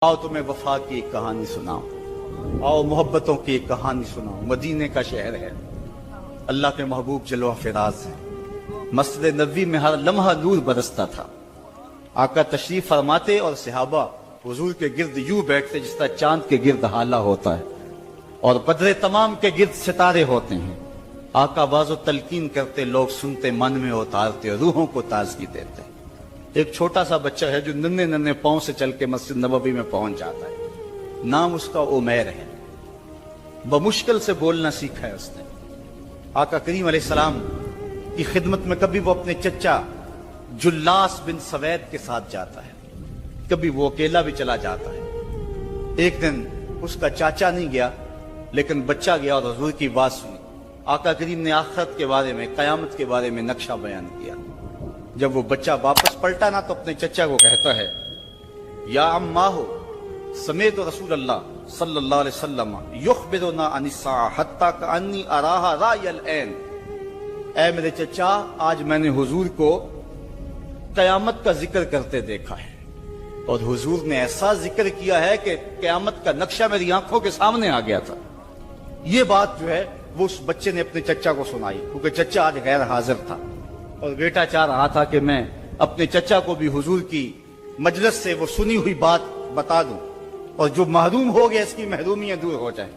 आओ तुम्हें वफा की एक कहानी सुनाऊं, आओ मोहब्बतों की एक कहानी सुनाऊं। मदीने का शहर है, अल्लाह के महबूब जलवा फिराज है। मस्जिद नबवी में हर लम्हा नूर बरसता था। आका तशरीफ फरमाते और सहाबा हुजूर के गिर्द यूं बैठते जिस तरह चांद के गिर्द हाला होता है और बदरे तमाम के गिर्द सितारे होते हैं। आका बाज़ो तलकीन करते, लोग सुनते, मन में उतारते, रूहों को ताजगी देते। एक छोटा सा बच्चा है जो नन्हे नन्हे पांव से चल के मस्जिद नबवी में पहुंच जाता है। नाम उसका उमैर है। बमुश्किल से बोलना सीखा है उसने। आका करीम अलैहिस्सलाम की खिदमत में कभी वो अपने चचा जुल्लास बिन सवैद के साथ जाता है, कभी वो अकेला भी चला जाता है। एक दिन उसका चाचा नहीं गया लेकिन बच्चा गया और हुजूर की बात सुनी। आका करीम ने आखिरत के बारे में, कयामत के बारे में नक्शा बयान किया। जब वो बच्चा वापस पलटा ना तो अपने चचा को कहता है, या अम्मा हो समेत रसूलुल्लाह सल्लल्लाहु अलैहि वसल्लम युखबिरुना अनिस्सा हत्ता कअन्नी अराहा रायल ऐन। ऐ मेरे चचा, आज मैंने हुजूर को कयामत का जिक्र करते देखा है और हुजूर ने ऐसा जिक्र किया है कि कयामत का नक्शा मेरी आंखों के सामने आ गया था। ये बात जो है वो उस बच्चे ने अपने चचा को सुनाई, क्योंकि चचा आज गैर हाजिर था और बेटा चाह रहा था कि मैं अपने चचा को भी हुजूर की मजलिस से वो सुनी हुई बात बता दूं और जो महरूम हो गया इसकी महरूमियां दूर हो जाए।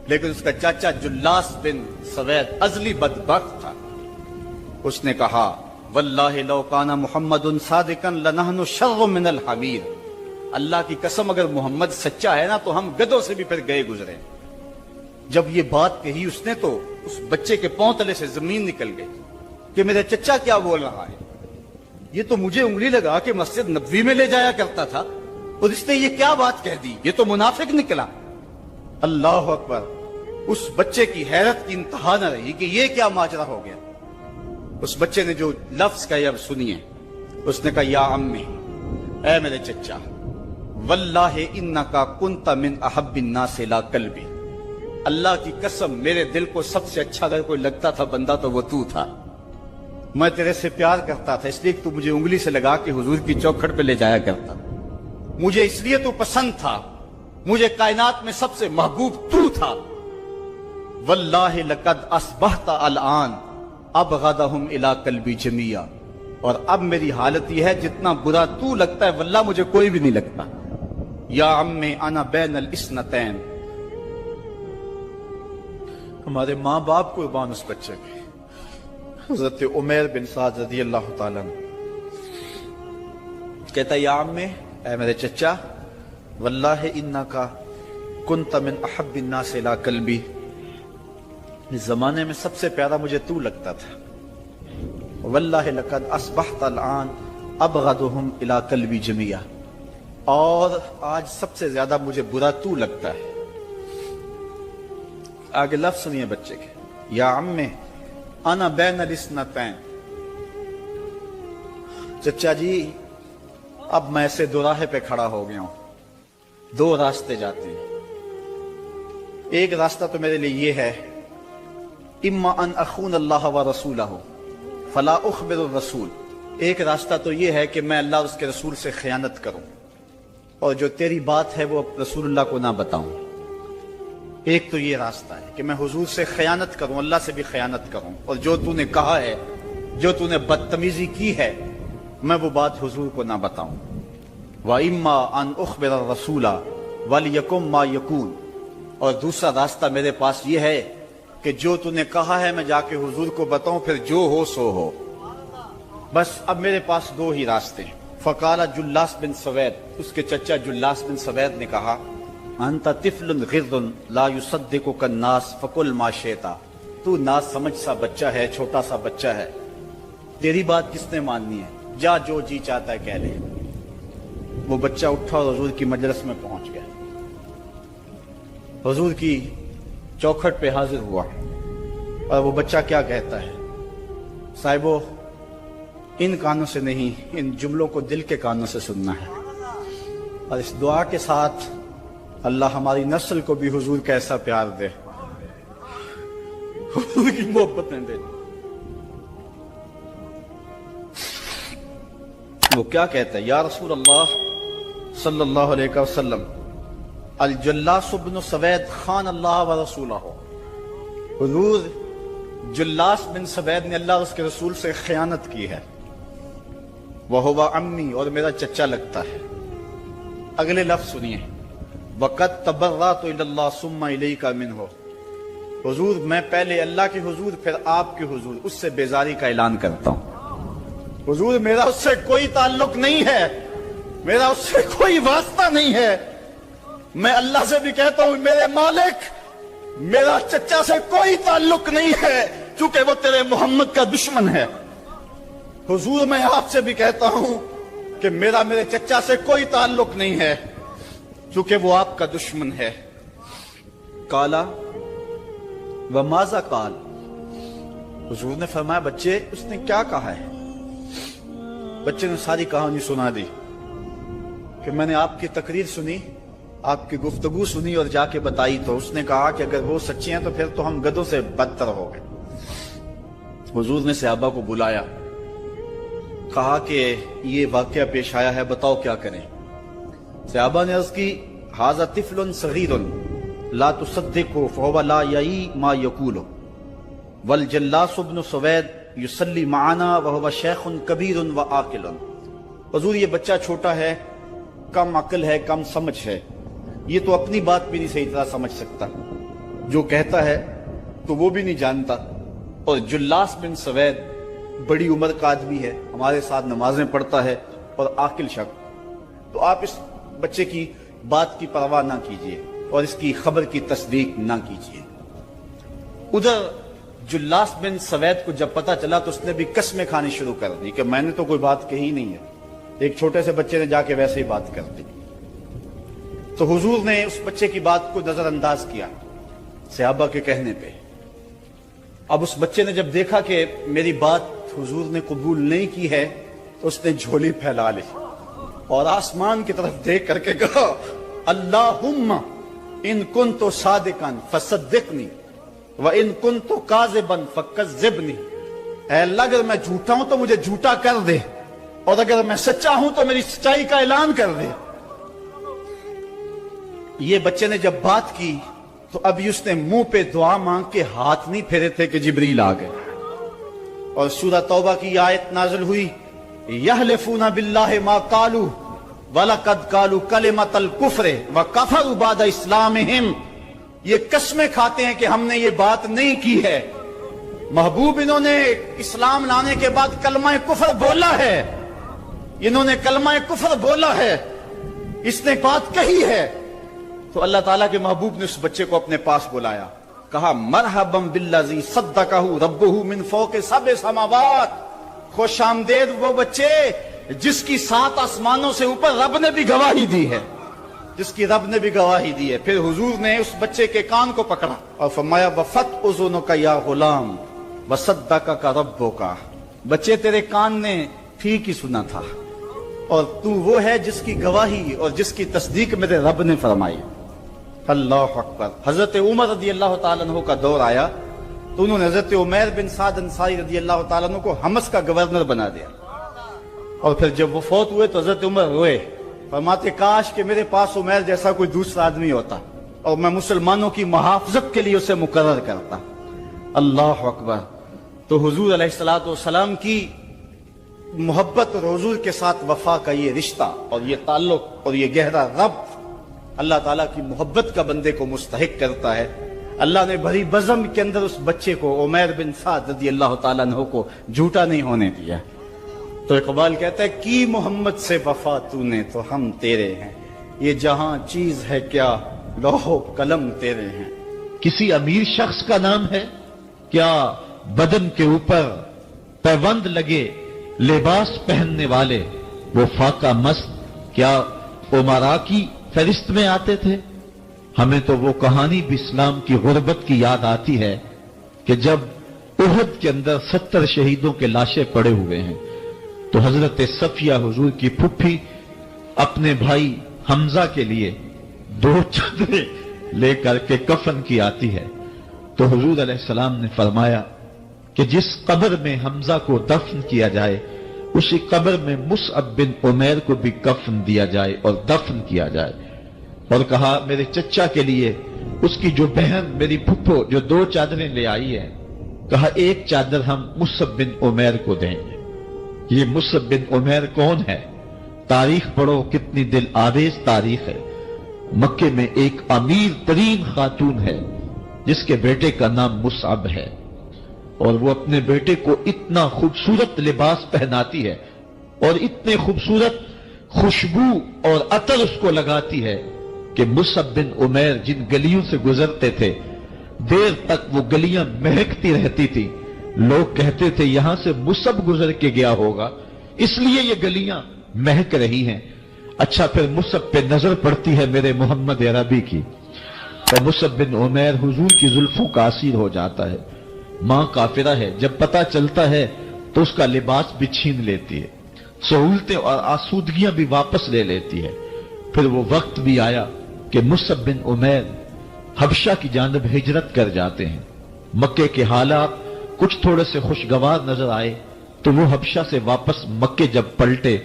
लेकिन उसका चाचा जुल्लास बिन सवैद अजली बदबख्त था। उसने कहा, वल्लाहि लौ काना मुहम्मदुन सादिकन लनहनु शर्रु मिनल हमीर। अल्लाह की कसम, अगर मोहम्मद सच्चा है ना तो हम गधों से भी फिर गए गुजरे। जब ये बात कही उसने तो उस बच्चे के पांव तले से जमीन निकल गई कि मेरा चचा क्या बोल रहा है। ये तो मुझे उंगली लगा के मस्जिद नबवी में ले जाया करता था और इसने ये क्या बात कह दी, ये तो मुनाफिक निकला। अल्लाह अकबर। उस बच्चे की हैरत की इंतहा न रही कि ये क्या माजरा हो गया। उस बच्चे ने जो लफ्ज कहे अब सुनिए। उसने कहा, या अम्मी, ऐ मेरे चचा, वल्लाहि इन्नका कुन्ता मिन अहब्बिन नास इला कल्बी। अल्लाह की कसम, मेरे दिल को सबसे अच्छा अगर कोई लगता था बंदा तो वो तू था। मैं तेरे से प्यार करता था इसलिए तू मुझे उंगली से लगा के हुजूर की चौखट पे ले जाया करता। मुझे इसलिए तू पसंद था, मुझे कायनात में सबसे महबूब तू था। वल्लाहि लक़द अस्बहता अलआन अबग़दहुम इला कल्बी जमिया। और अब मेरी हालत यह है, जितना बुरा तू लगता है वल्लाह मुझे कोई भी नहीं लगता। या अम्मे अना बैनल इस्नतैन। हमारे माँ बाप कुर्बान उस बच्चे के। हज़रत उमैर बिन साद रज़ियल्लाहु ताला अन्हु कहता, या अम्मे, ऐ मेरे चचा, वल्लाहि इन्नका कुन्ता मिन अहब्बिन नास इला कल्बी। इस जमाने में सबसे प्यारा मुझे तू लगता था। वल्लाहि लक़द अस्बहता अलआन अबग़दुहुम इला कल्बी जमिया। और आज सबसे ज्यादा मुझे बुरा तू लगता है। आगे लफ्ज सुनिए बच्चे के, या अम्मे अना बैनल इस्नतैन। चचा जी, अब मैं ऐसे दोराहे पे खड़ा हो गया हूं। दो रास्ते जाते हैं। एक रास्ता तो मेरे लिए ये है, इम्मा अन अखून अल्लाह व रसूलहू फला उखबिरु रसूल। एक रास्ता तो ये है कि मैं अल्लाह और उसके रसूल से खयानत करूं और जो तेरी बात है वो रसूलुल्लाह को ना बताऊं। एक तो ये रास्ता है कि मैं हुजूर से खयानत करूं, अल्लाह से भी खयानत करूं, और जो तूने कहा है, जो तूने बदतमीजी की है, मैं वो बात हुजूर को ना बताऊं। व इम्मा अन उखबिर रसूला वलियकुम मा यकून। और दूसरा रास्ता मेरे पास ये है कि जो तूने कहा है मैं जाके हुजूर को बताऊं, फिर जो हो सो हो। बस अब मेरे पास दो ही रास्ते हैं। फकाला जुल्लास बिन सवैद, उसके चचा जुल्लास बिन सवैद ने कहा, अंता तिफलुन गिर्दुन ला युसद्दिकुका अन्नास फकुल मा शिता। तू ना समझ सा बच्चा है, छोटा सा बच्चा है, तेरी बात किसने माननी है, जा जो जी चाहता है कह ले। वो बच्चा उठा और हुजूर की मजलिस में पहुंच गया। हुजूर की चौखट पे हाजिर हुआ और वो बच्चा क्या कहता है, साहिबो, इन कानों से नहीं, इन जुमलों को दिल के कानों से सुनना है। और इस दुआ के साथ अल्लाह हमारी नस्ल को भी हुजूर का ऐसा प्यार दे, हुजूर की मोहब्बतें दे। वो क्या कहता है, या रसूल अल्लाह صلی اللہ علیہ وسلم الجلاس بن سوید خان اللہ و رسولہ، حضور جلاس بن سوید نے اللہ اور اس کے رسول سے خیانت کی ہے، وہو عمی، اور میرا چچا لگتا ہے۔ اگلے لفظ سنیے، وقد تبرأت الی اللہ ثم الیک منہ، حضور میں پہلے اللہ کے حضور پھر آپ کے حضور اس سے بیزاری کا اعلان کرتا ہوں۔ حضور میرا اس سے کوئی تعلق نہیں ہے، میرا اس سے کوئی واسطہ نہیں ہے، میں اللہ سے بھی کہتا ہوں میرے مالک میرا چچا سے کوئی تعلق نہیں ہے کیونکہ وہ تیرے محمد کا دشمن ہے۔ حضور میں آپ سے بھی کہتا ہوں کہ میرا میرے چچا سے کوئی تعلق نہیں ہے کیونکہ وہ آپ کا دشمن ہے۔ کالا وماذا قال، حضور نے فرمایا بچے اس نے کیا کہا ہے؟ بچے نے ساری کہانی سنا دی کہ میں نے آپ کی تقریر سنی، آپ کی گفتگو سنی اور جا کے بتائی تو اس نے کہا کہ اگر وہ سچے ہیں تو پھر تو ہم گدھوں سے بدتر ہو گئے۔ حضور نے صحابہ کو بلایا، کہا کہ یہ واقعہ پیش آیا ہے، بتاؤ کیا کریں؟ صحابہ نے عرض کی ھذا طفل صغیر لا تصدقه فهو لا یعی ما یقول والجلاس بن سوید یصلی معنا وهو شیخ کبیر وعاقل، حضور یہ بچہ چھوٹا ہے، کم عقل ہے، کم سمجھ ہے، یہ تو اپنی بات بھی نہیں صحیح طرح سمجھ سکتا، جو کہتا ہے تو وہ بھی نہیں جانتا، اور جلاس بن سوید بڑی عمر کا آدمی ہے، ہمارے ساتھ نمازیں پڑھتا ہے اور عاقل شخص، تو آپ اس بچے کی بات کی پرواہ نہ کیجیے اور اس کی خبر کی تصدیق نہ کیجیے۔ ادھر جلاس بن سوید کو جب پتا چلا تو اس نے بھی قسمیں کھانی شروع کر دی کہ میں نے تو کوئی بات کہی نہیں ہے، ایک چھوٹے سے بچے نے جا کے ویسے ہی بات کر دی۔ تو حضور نے اس بچے کی بات کو نظر انداز کیا صحابہ کے کہنے پہ۔ اب اس بچے نے جب دیکھا کہ میری بات حضور نے قبول نہیں کی ہے تو اس نے جھولی پھیلا لی اور آسمان کی طرف دیکھ کر کے کہا اللہم ان کنت صادقا فصدقنی وان کنت کاذبا فکذبنی، اے اللہ اگر میں جھوٹا ہوں تو مجھے جھوٹا کر دے اور اگر میں سچا ہوں تو میری سچائی کا اعلان کر دے۔ یہ بچے نے جب بات کی تو ابھی اس نے منہ پہ دعا مانگ کے ہاتھ نہیں پھیرے تھے کہ جبریل آ گئے، اور سورہ توبہ کی آیت نازل ہوئی یحلفون باللہ ما قالوا وَلَقَدْ قَالُوا كَلِمَةَ الْكُفْرِ وَكَفَرُوا بَعْدَ إِسْلَامِهِمْ، یہ قسمیں کھاتے ہیں کہ ہم نے یہ بات نہیں کی ہے، محبوب انہوں نے اسلام لانے کے بعد کلمہ کفر بولا ہے، انہوں نے کلمہ کفر بولا ہے، اس نے بات کہی ہے۔ تو اللہ تعالیٰ کے محبوب نے اس بچے کو اپنے پاس بلایا، کہا مرحبا بالذی صدقہ ربہ من فوق سبع سماوات، خوش آمدید وہ بچے جس کی 7 آسمانوں سے اوپر رب نے بھی گواہی دی ہے، جس کی رب نے بھی گواہی دی ہے۔ پھر حضور نے اس بچے کے کان کو پکڑا اور فرمایا وفت اذنک یا غلام وصدقک ربک، بچے تیرے کان نے ٹھیک ہی سنا تھا اور تو وہ ہے جس کی گواہی اور جس کی تصدیق میرے رب نے فرمائی۔ اللہ اکبر۔ حضرت عمر رضی اللہ تعالیٰ عنہ کا دور آیا تو انہوں نے حضرت عمیر بن سعد انصاری رضی اللہ تعالیٰ عنہ کو حمص کا گورنر بنا دیا، اور پھر جب وہ فوت ہوئے تو حضرت عمر روئے، فرماتے کاش کہ میرے پاس عمیر جیسا کوئی دوسرا آدمی ہوتا اور میں مسلمانوں کی محافظت کے لیے اسے مقرر کرتا۔ اللہ اکبر۔ تو حضور علیہ الصلوۃ والسلام کی محبت اور حضور کے ساتھ وفا کا یہ رشتہ اور یہ تعلق اور یہ گہرا ربط اللہ تعالیٰ کی محبت کا بندے کو مستحق کرتا ہے۔ اللہ نے بھری بزم کے اندر اس بچے کو عمیر بن سعد رضی اللہ تعالیٰ عنہ کو جھوٹا نہیں ہونے دیا۔ تو اقبال کہتا ہے کی محمد سے وفا تو نے تو ہم تیرے ہیں، یہ جہاں چیز ہے کیا لوح و قلم تیرے ہیں۔ کسی امیر شخص کا نام ہے کیا بدن کے اوپر پیوند لگے لباس پہننے والے وہ فاقہ مست کیا امراء کی فہرست میں آتے تھے؟ ہمیں تو وہ کہانی بھی اسلام کی غربت کی یاد آتی ہے کہ جب احد کے اندر 70 شہیدوں کے لاشیں پڑے ہوئے ہیں تو حضرت صفیہ حضور کی پھپھی اپنے بھائی حمزہ کے لیے 2 چادریں لے کر کے کفن کی آتی ہے، تو حضور علیہ السلام نے فرمایا کہ جس قبر میں حمزہ کو دفن کیا جائے उसी कब्र में मुसअब बिन उमैर को भी कफन दिया जाए और दफन किया जाए। और कहा मेरे चचा के लिए उसकी जो बहन मेरी फुप्पो जो 2 चादरें ले आई है, कहा एक चादर हम मुसअब बिन उमैर को देंगे। ये मुसअब बिन उमैर कौन है? तारीख पढ़ो, कितनी दिल आवेज तारीख है। मक्के में एक अमीर तरीन खातून है जिसके बेटे का नाम मुसअब है, और वो अपने बेटे को इतना खूबसूरत लिबास पहनाती है और इतने खूबसूरत खुशबू और अतर उसको लगाती है कि मुसअब बिन उमैर जिन गलियों से गुजरते थे देर तक वो गलियां महकती रहती थी। लोग कहते थे यहां से मुसअब गुजर के गया होगा इसलिए ये गलियां महक रही हैं। अच्छा, फिर मुसअब पे नजर पड़ती है मेरे मोहम्मद अरबी की, तो मुसअब बिन उमैर हुजूर की जुल्फों का असीर हो जाता है। मां काफिरा है, जब पता चलता है तो उसका लिबास भी छीन लेती है, सहूलतें और आसूदगियां भी वापस ले लेती है। फिर वो वक्त भी आया कि मुसअब बिन उमैर हबशा की जानिब हिजरत कर जाते हैं। मक्के के हालात कुछ थोड़े से खुशगवार नजर आए तो वो हबशा से वापस मक्के जब पलटे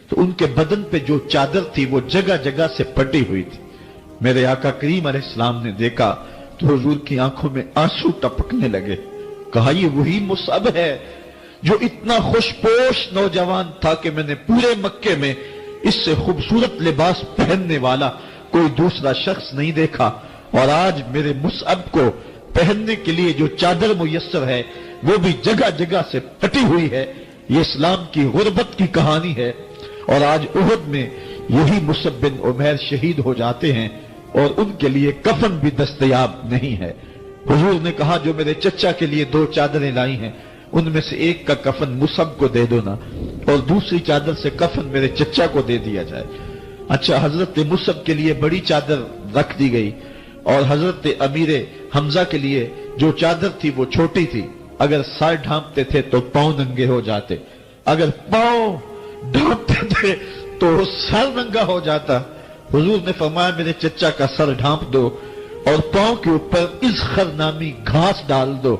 तो उनके बदन पे जो चादर थी वो जगह जगह से फटी हुई थी। मेरे आका करीम अलैहिस्सलाम ने देखा तो हुजूर की आंखों में आंसू टपकने लगे। कहा ये वही मुसअब है जो इतना खुशपोश नौजवान था कि मैंने पूरे मक्के में इससे खूबसूरत लिबास पहनने वाला कोई दूसरा शख्स नहीं देखा, और आज मेरे मुसअब को पहनने के लिए जो चादर मुयस्सर है वो भी जगह जगह से फटी हुई है। ये इस्लाम की गुर्बत की कहानी है। और आज उहद में यही मुसअब बिन उमैर शहीद हो जाते हैं और उनके लिए कफन भी दस्तयाब नहीं है। हुजूर ने कहा जो मेरे चचा के लिए 2 चादरें लाई हैं उनमें से एक का कफन मुसअब को दे दो ना, और दूसरी चादर से कफन मेरे चचा को दे दिया जाए। अच्छा, हजरत मुसअब के लिए बड़ी चादर रख दी गई और हजरत अमीर हमजा के लिए जो चादर थी वो छोटी थी। अगर सर ढांपते थे तो पांव नंगे हो जाते, अगर पांव ढांपते थे तो सर नंगा हो जाता। हुजूर ने फरमाया मेरे चचा का सर ढांप दो और पांव के ऊपर इज़खर नामी घास डाल दो।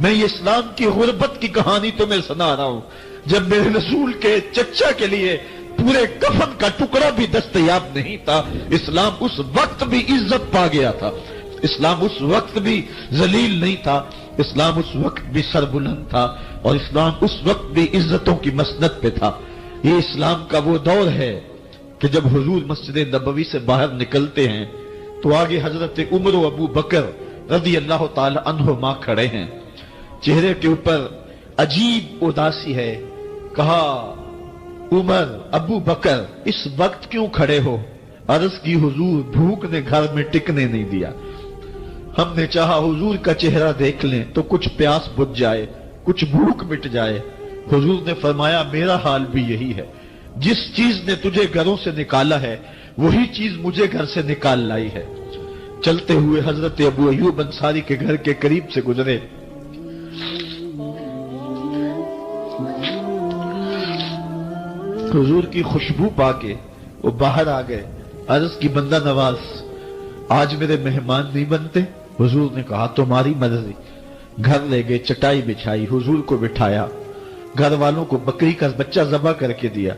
मैं ये इस्लाम की गुर्बत की कहानी तुम्हें सुना रहा हूं, जब मेरे रसूल के चचा के लिए पूरे कफन का टुकड़ा भी दस्तयाब नहीं था। इस्लाम उस वक्त भी इज्जत पा गया था, इस्लाम उस वक्त भी जलील नहीं था, इस्लाम उस वक्त भी सरबुलंद था, और इस्लाम उस वक्त भी इज्जतों की मसनद पे था। ये इस्लाम का वो दौर है कि जब हुजूर मस्जिद नबवी से बाहर निकलते हैं तो आगे हजरत उमर व अबू बकर रज़ी अल्लाह ताला अन्हुमा खड़े हैं। चेहरे के ऊपर अजीब उदासी है। कहा उमर, अबू बकर, इस वक्त क्यों खड़े हो? अर्ज की हुजूर, भूख ने घर में टिकने नहीं दिया। हमने चाहा हुजूर का चेहरा देख लें तो कुछ प्यास बुझ जाए, कुछ भूख मिट जाए। हुजूर ने फरमाया मेरा हाल भी यही है। जिस चीज ने तुझे घरों से निकाला है वही चीज मुझे घर से निकाल लाई है। चलते हुए हजरत अबू अयूब अंसारी के घर के करीब से गुजरे। हुजूर की खुशबू पाके वो बाहर आ गए। अर्ज की बंदा नवाज, आज मेरे मेहमान नहीं बनते? हुजूर ने कहा तुम्हारी मर्जी। घर ले गए, चटाई बिछाई, हुजूर को बिठाया, घर वालों को बकरी का बच्चा ज़बह करके दिया।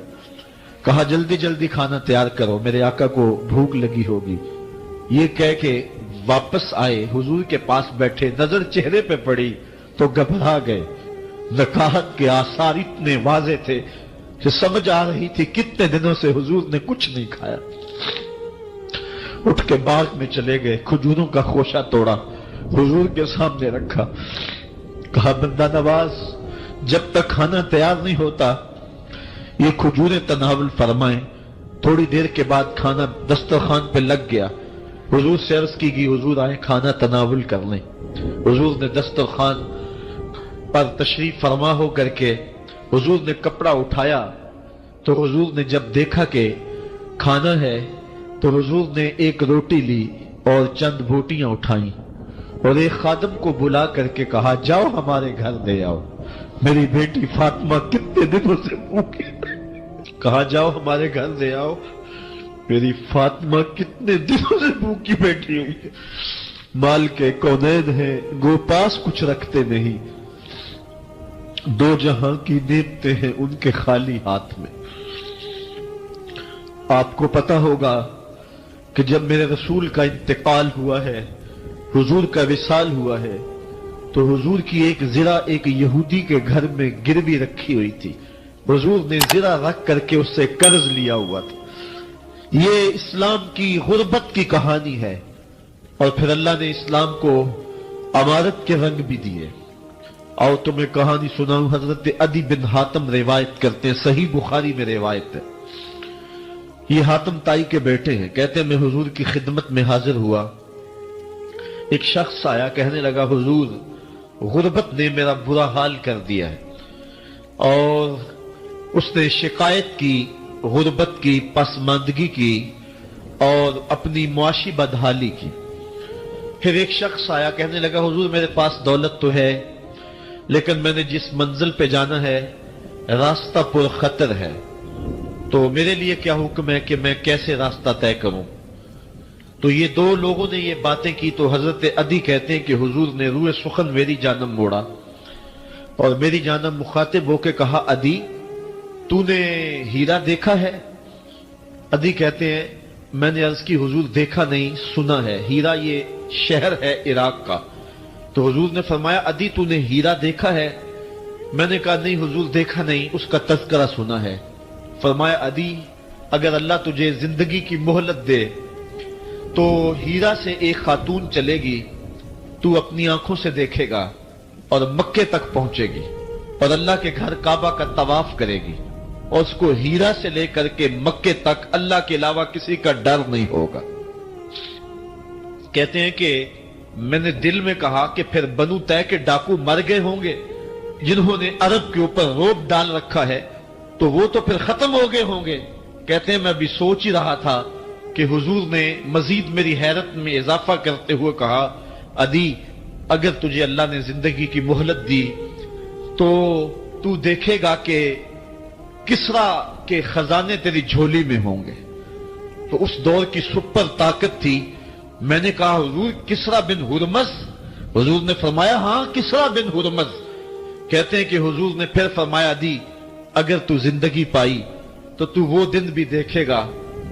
कहा जल्दी जल्दी खाना तैयार करो, मेरे आका को भूख लगी होगी। ये कह के वापस आए, हुजूर के पास बैठे, नजर चेहरे पे पड़ी तो घबरा गए। नकाहत के आसार इतने वाजे थे कि समझ आ रही थी कितने दिनों से हुजूर ने कुछ नहीं खाया। उठ के बाग में चले गए, खजूरों का खोशा तोड़ा, हुजूर के सामने रखा। कहा बंदा नवाज, जब तक खाना तैयार नहीं होता ये खजूरें तनावुल फरमाएं। थोड़ी देर के बाद खाना दस्तरखान पे लग गया। हुजूर से अर्ज की गई हुजूर आए खाना तनावुल कर लें। हुजूर ने दस्तरखान पर तशरीफ फरमा हो करके हुजूर ने कपड़ा उठाया तो हुजूर ने जब देखा कि खाना है तो हुजूर ने एक रोटी ली और चंद बोटियां उठाई और एक खादम को बुला करके कहा जाओ हमारे घर दे आओ, मेरी बेटी फातिमा कितने दिनों से भूखी। कहा जाओ हमारे घर दे आओ, मेरी फातिमा कितने दिनों से भूखी बैठी हुई है। माल के कौनैन है, गोपास कुछ रखते नहीं। दो जहां की नेमतें हैं उनके खाली हाथ में। आपको पता होगा कि जब मेरे रसूल का इंतकाल हुआ है, हुजूर का विसाल हुआ है, तो हुजूर की एक ज़िरा एक यहूदी के घर में गिरवी रखी हुई थी। हुजूर ने ज़िरा रख करके उससे कर्ज लिया हुआ था। ये इस्लाम की गुर्बत की कहानी है। और फिर अल्लाह ने इस्लाम को अमारत के रंग भी दिए। आओ तुम्हें कहानी सुनाऊं। हजरत अदी बिन हातम रिवायत करते हैं, सही बुखारी में रिवायत है। ये हातम ताई के बेटे हैं। कहते हैं मैं हुजूर की खिदमत में हाजिर हुआ। एक शख्स आया, कहने लगा हुजूर गुर्बत ने मेरा बुरा हाल कर दिया है। और उसने शिकायत की, गुर्बत की, पसमानदगी की और अपनी मुआशी बदहाली की। फिर एक शख्स आया, कहने लगा हुजूर मेरे पास दौलत तो है, लेकिन मैंने जिस मंजिल पे जाना है रास्ता पुरखतर है, तो मेरे लिए क्या हुक्म है कि मैं कैसे रास्ता तय करूं। तो ये दो लोगों ने ये बातें की। तो हजरत अदी कहते हैं कि हुजूर ने रूए सुखन मेरी जानब मोड़ा और मेरी जानब मुखातिब होके कहा, अदी तूने हीरा देखा है? अदी कहते हैं मैंने अर्ज की हुजूर देखा नहीं, सुना है। हीरा ये शहर है इराक का। तो हुजूर ने फरमाया अदी तूने हीरा देखा है? मैंने कहा नहीं हुजूर देखा नहीं, उसका तज़किरा सुना है। फरमाया अदी अगर अल्लाह तुझे जिंदगी की मोहलत दे तो हीरा से एक खातून चलेगी, तू अपनी आंखों से देखेगा और मक्के तक पहुंचेगी और अल्लाह के घर काबा का तवाफ करेगी और उसको हीरा से लेकर के मक्के तक अल्लाह के अलावा किसी का डर नहीं होगा। कहते हैं कि मैंने दिल में कहा कि फिर बनु तय के डाकू मर गए होंगे जिन्होंने अरब के ऊपर रोब डाल रखा है, तो वो तो फिर खत्म हो गए होंगे। कहते हैं मैं भी सोच ही रहा था कि हुजूर ने मजीद मेरी हैरत में इजाफा करते हुए कहा, अदी अगर तुझे अल्लाह ने जिंदगी की मोहलत दी तो तू देखेगा कि किसरा के खजाने तेरी झोली में होंगे। तो उस दौर की सुपर ताकत थी। मैंने कहा हुजूर किसरा बिन हुरमज? हुजूर ने फरमाया हां किसरा बिन हुरमज। कहते हैं कि हुजूर ने फिर फरमाया दी अगर तू जिंदगी पाई तो तू वो दिन भी देखेगा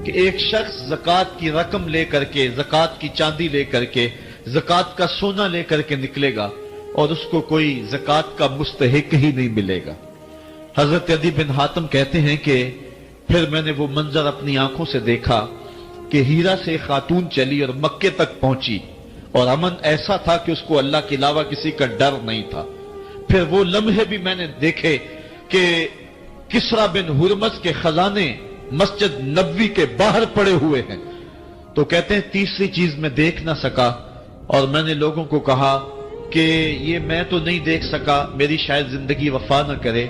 कि एक शख्स ज़कात की रकम लेकर के, ज़कात की चांदी लेकर के, ज़कात का सोना लेकर के निकलेगा और उसको कोई ज़कात का मुस्तहिक ही नहीं मिलेगा। हजरत अदी बिन हातम कहते हैं कि फिर मैंने वो मंजर अपनी आंखों से देखा कि हीरा से खातून चली और मक्के तक पहुंची और अमन ऐसा था कि उसको अल्लाह के अलावा किसी का डर नहीं था। फिर वो लम्हे भी मैंने देखे कि किसरा बिन हुरमज के खजाने मस्जिद नबवी के बाहर पड़े हुए हैं। तो कहते हैं तीसरी चीज मैं देख ना सका और मैंने लोगों को कहा कि ये मैं तो नहीं देख सका, मेरी शायद जिंदगी वफा न करे,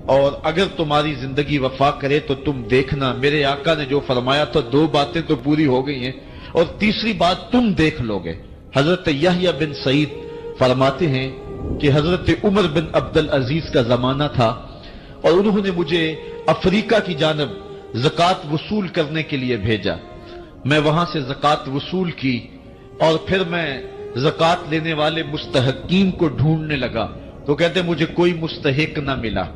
और अगर तुम्हारी जिंदगी वफा करे तो तुम देखना मेरे आका ने जो फरमाया तो दो बातें तो पूरी हो गई हैं और तीसरी बात तुम देख लोगे। हजरत यहया बिन सईद फरमाते हैं कि हजरत उमर बिन अब्दुल अजीज का जमाना था और उन्होंने मुझे अफ्रीका की जानब ज़कात वसूल करने के लिए भेजा। मैं वहां से ज़कात वसूल की और फिर मैं ज़कात लेने वाले मुस्तहकीन को ढूंढने लगा। तो कहते मुझे कोई मुस्तहिक ना मिला।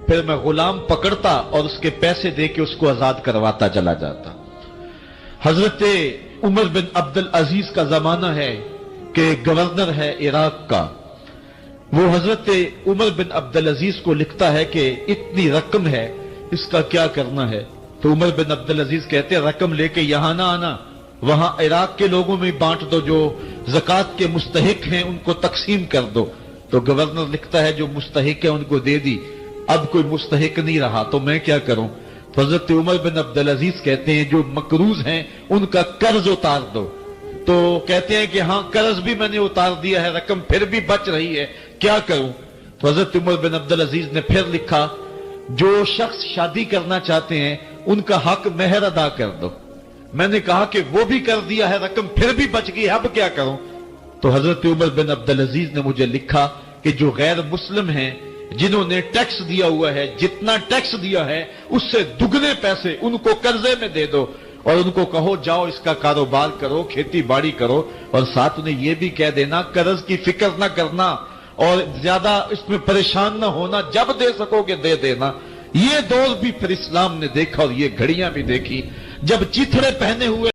फिर मैं गुलाम पकड़ता और उसके पैसे देके उसको आजाद करवाता चला जाता। हजरत उमर बिन अब्दुल अजीज का जमाना है कि गवर्नर है इराक का। वो हजरत उमर बिन अब्दुल अजीज को लिखता है कि इतनी रकम है, इसका क्या करना है। तो उमर बिन अब्दुल अजीज कहते हैं रकम लेके यहां ना आना, वहां इराक के लोगों में बांट दो, जो ज़कात के मुस्तहिक हैं उनको तकसीम कर दो। तो गवर्नर लिखता है जो मुस्तहिक है उनको दे दी, अब कोई मुस्तहिक नहीं रहा तो मैं क्या करूं। तो हजरत उमर बिन अब्दुल अजीज कहते हैं जो मकरूज हैं उनका कर्ज उतार दो। तो कहते हैं कि हाँ कर्ज भी मैंने उतार दिया है, रकम फिर भी बच रही है, क्या करूं। तो हजरत उमर बिन अब्दुल अजीज ने फिर लिखा जो शख्स शादी करना चाहते हैं उनका हक मेहर अदा कर दो। मैंने कहा कि वो भी कर दिया है, रकम फिर भी बच गई, अब क्या करूं। तो हजरत उमर बिन अब्दुल अजीज ने मुझे लिखा कि जो गैर मुस्लिम हैं जिन्होंने टैक्स दिया हुआ है, जितना टैक्स दिया है उससे दुगने पैसे उनको कर्जे में दे दो और उनको कहो जाओ इसका कारोबार करो, खेती बाड़ी करो, और साथ उन्हें यह भी कह देना कर्ज की फिक्र ना करना, اور زیادہ اس میں پریشان نہ ہونا، جب دے سکو گے دے دینا. یہ دور بھی پھر اسلام نے دیکھا اور یہ گھڑیاں بھی دیکھی جب چتھڑے پہنے ہوئے